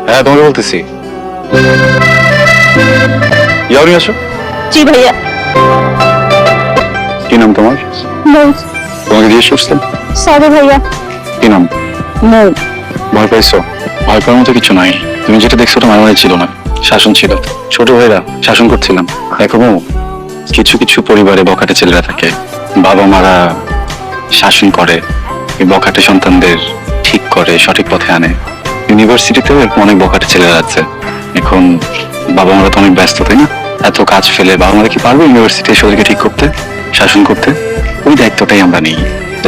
হ্যাঁ তোমাকে বলতেছি ইয়াওনি আসো। জি ভাইয়া। কি নাম তোমার? তোমাকে জিজ্ঞেস করছিলাম। সরি ভাইয়া। কি নাম? মৌ। ভয় পাইছো? ভয় পাওয়ার মতো কিছু নাই। তুমি যেটা দেখছো ওটা মারামারি ছিল না, শাসন ছিল। ছোট ভাইরা শাসন করছিলাম। এখনো কিছু কিছু পরিবারে বখাটে ছেলেরা থাকে, বাবা মারা শাসন করে, এই বখাটে সন্তানদের ঠিক করে, সঠিক পথে আনে। ইউনিভার্সিটিতেও এরকম অনেক বখাটে ছেলেরা আছে। এখন বাবা মারা তো অনেক ব্যস্ত, তাই না? এত কাজ ফেলে বাবা মারা কি পারবে ইউনিভার্সিটি এসে ওদেরকে ঠিক করতে, শাসন করতে? ওই দায়িত্বটাই আমরা নিই,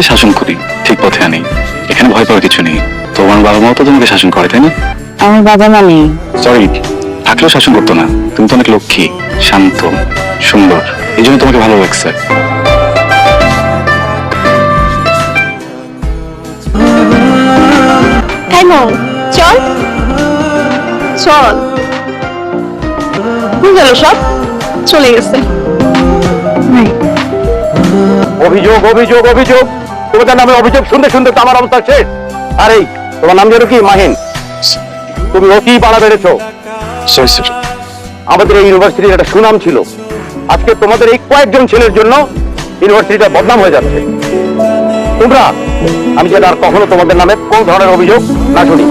শাসন করি, ঠিক পথে আনি। এখানে ভয় পাওয়ার কিছু নেই। তোমার বাবা মাও তো তোমাকে শাসন করে, তাই না? আমার বাবা মা নেই। সরি, থাকলেও শাসন করতো না। তুমি তো অনেক লক্ষ্মী, শান্ত, সুন্দর, এই জন্য তোমাকে ভালো লাগছে। হ্যাঁ মৌ, চল চল। ভুল গেল সব, চলে গেছে। অভিযোগ অভিযোগ অভিযোগ, তোমাদের নামে অভিযোগ শুনতে শুনতে তো আমার অবস্থা শেষ। আরে তোমার নাম যেন কি? মাহিন। তুমি অতি পাড়া বেড়েছো। Sorry sir. আমাদের এই ইউনিভার্সিটির একটা সুনাম ছিল, আজকে তোমাদের এই কয়েকজন ছেলের জন্য ইউনিভার্সিটিটা বদনাম হয়ে যাচ্ছে। তোমরা, আমি যেটা আর কখনো তোমাদের নামে কোন ধরনের অভিযোগ না শুনি।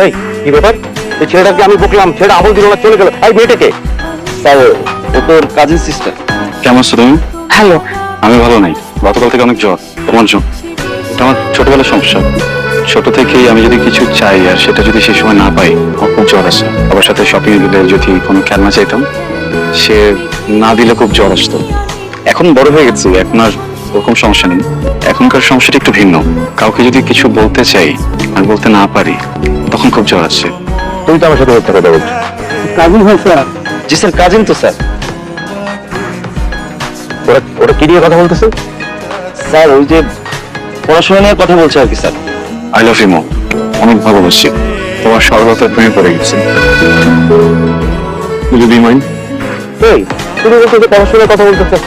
এই কি ব্যাপার? এই ছেলেটাকে আমি বকলাম, ছেলেটা আবল দিল না, চলে গেল। এই মেয়েটাকে? স্যার, ও তোর কাজিন সিস্টার। কেমন আছো তুমি? হ্যালো। আমি ভালো নাই, গতকাল থেকে অনেক জ্বর। তোমার জ্বর? এটা আমার ছোটবেলার সমস্যা। ছোট থেকেই আমি যদি কিছু চাই আর সেটা যদি সেই সময় না পাই, আমার খুব জ্বর আসে। আবার সাথে শপিং এ গেলে যদি কোনো খেলনা চাইতাম, সে না দিলে খুব জ্বর আসতো। এখন বড় হয়ে গেছি, এখন আর ওরকম সমস্যা নেই। এখনকার সমস্যাটা একটু ভিন্ন। কাউকে যদি কিছু বলতে চাই আর বলতে না পারি, তখন খুব জ্বর আসে। তুমি তো আমার সাথে মিথ্যা কথা বলছো। কাজিন হয় স্যার? জি স্যার, কাজিন তো স্যার। ওরা ওরা কি নিয়ে কথা বলতেছে? স্যার ওই যে পড়াশোনা নিয়ে কথা বলছে আর কি স্যার। আই লাভ ইউ মো, অনেক ভালোবাসি। তোমার সর্বতার প্রেমে পড়ে গেছি। যদি মাইন্ড? এই তুমি বলছো যে পড়াশোনার কথা বলতেছে,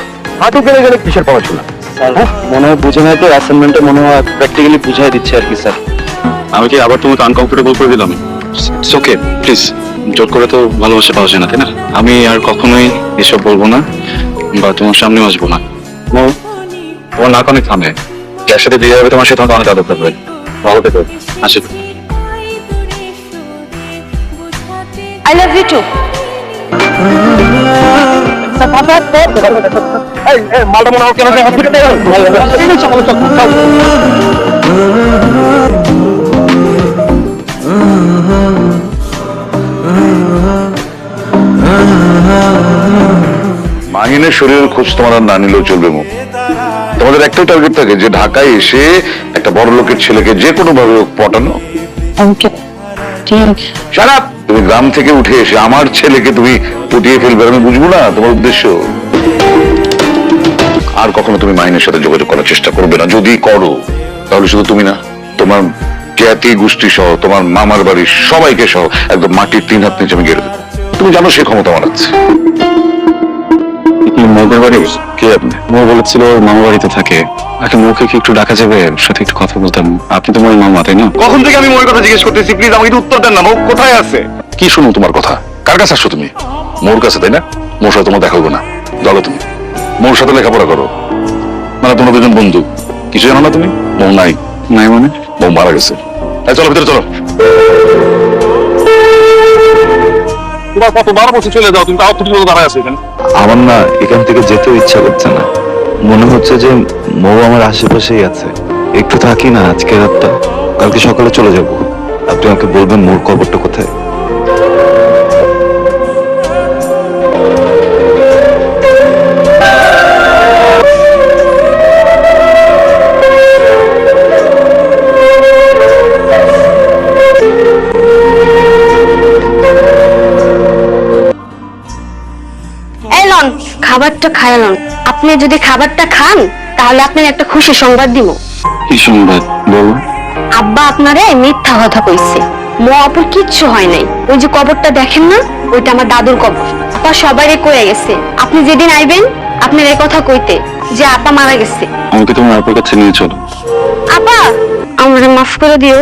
হাঁটু কেড়ে গেলে কিসের পড়াশোনা? স্যার মনে হয় বুঝে নাই তো, অ্যাসাইনমেন্টে মনে হয় প্র্যাকটিক্যালি বুঝাই দিচ্ছে আর কি স্যার। আমি কি আবার তোমাকে আনকমফোর্টেবল করে দিলাম? It's okay, please. জোর করে তো ভালোবাসা পাওয়া যায় না, তাই না? আমি আর কখনোই এসব বলবো না বা তোমার সামনেও আসবো না। তোমার নাক অনেক থামে। যার সাথে বিয়ে হবে তোমার সাথে তোমাকে অনেক আদর থাকবে। ভালো থেকো। আসি। I love you too. মালটা মনে হয় কেন মাহিনের শরীরের খোঁজ তোমার আর না নিলেও চলবে মুখ। তোমাদের একটাই টার্গেট থাকে যে ঢাকায় এসে একটা বড় লোকের ছেলেকে যে কোনো ভাবে পটানো। সারা তুমি গ্রাম থেকে উঠে এসে আমার ছেলেকে তুমি পটিয়ে ফেলবে, আমি বুঝবো না তোমার উদ্দেশ্য। আর কখনো তুমি মাহিনের সাথে যোগাযোগ করার চেষ্টা করবে না। যদি করো তাহলে শুধু তুমি না, তোমার জ্ঞাতি গোষ্ঠী সহ, তোমার মামার বাড়ির সবাইকে সহ একদম মাটির 3 হাত নিচে আমি গেড়ে দেবো। তুমি জানো সে ক্ষমতা আমার আছে। মোদের বাড়ি? কে আপনি? মো বলেছিল ওর মামা বাড়িতে থাকে। আচ্ছা, মুখে কি একটু ডাকা যাবে? ওর সাথে একটু কথা বলতাম। আপনি তো মোর মামা, তাই না? কখন থেকে আমি মোর কথা জিজ্ঞেস করতেছি, প্লিজ আমাকে উত্তর দেন না। মো কোথায় আছে? কি শুনো তোমার কথা? কার কাছে আসছো তুমি? মোর কাছে, তাই না? মোর সাথে তোমার দেখা হবে না। চলো তুমি মোর সাথে লেখাপড়া করো। মানে তোমরা দুজন বন্ধু। কিছু জানো না তুমি? মৌ নাই। নাই মানে? মৌ মারা গেছে। চলো ভিতরে চলো। তোমার কতবার বসে চলে যাও, তুমি তাও তুমি দাঁড়ায় আছো এখানে। আমার না এখান থেকে যেতেও ইচ্ছা করছে না। মনে হচ্ছে যে মৌ আমার আশেপাশেই আছে। একটু থাকি না আজকে রাতটা, কালকে সকালে চলে যাব। আপনি আমাকে বলবেন মোর কবরটা কোথায়? খাবারটা খায়ালাম। আপনি যদি খাবারটা খান তাহলে আপনার একটা খুশি সংবাদ দিব। কি সংবাদ বলো? আব্বা আপনারে মিথ্যা কথা কইছে। মো আপুর কিচ্ছু হয় নাই। ওই যে কবরটা দেখেন না, ওইটা আমার দাদুর কবর। আপা সবারই কয়ে গেছে আপনি যেদিন আইবেন আপনার এই কথা কইতে যে আপা মারা গেছে। আমাকে তোমার আপুর কাছে নিয়ে চলো। আপা আমারে মাফ করে দিও।